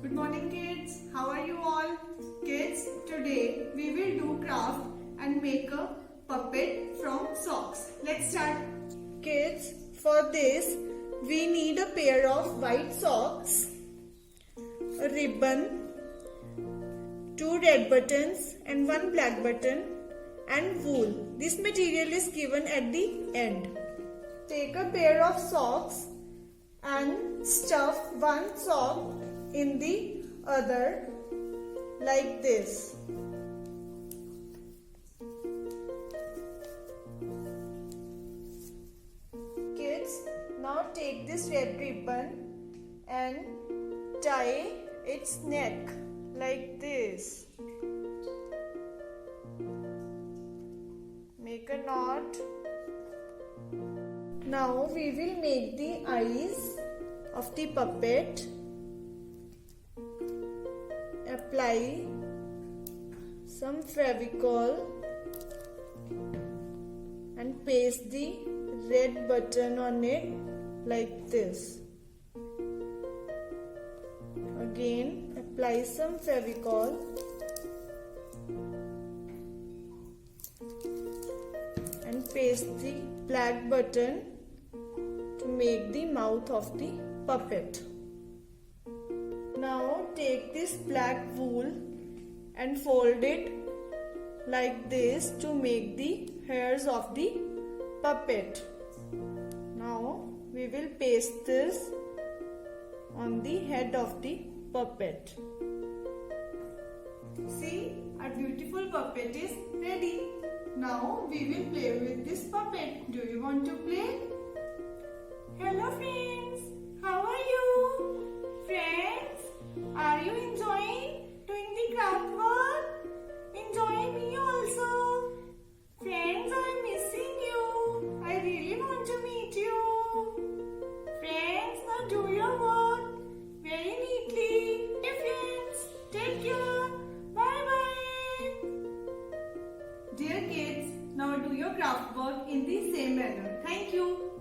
Good morning kids. How are you all? Kids, today we will do craft and make a puppet from socks. Let's start. Kids, for this we need a pair of white socks, a ribbon, 2 red buttons and 1 black button and wool. This material is given at the end. Take a pair of socks and stuff one sock in the other like this. Kids, now take this red ribbon and tie its neck like this. Make a knot. Now we will make the eyes of the puppet. Apply some Fevicol and paste the red button on it like this. Again, apply some Fevicol and paste the black button to make the mouth of the puppet. Now take this black wool and fold it like this to make the hairs of the puppet. Now we will paste this on the head of the puppet. See, our beautiful puppet is ready. Now we will play with this puppet. Do you want to play? Hello friends, how are you? Friends, are you enjoying doing the craft work? Enjoy me also. Friends, I am missing you. I really want to meet you. Friends, now do your work very neatly. Hey friends, take care. Bye bye. Dear kids, now do your craft work in the same manner. Thank you.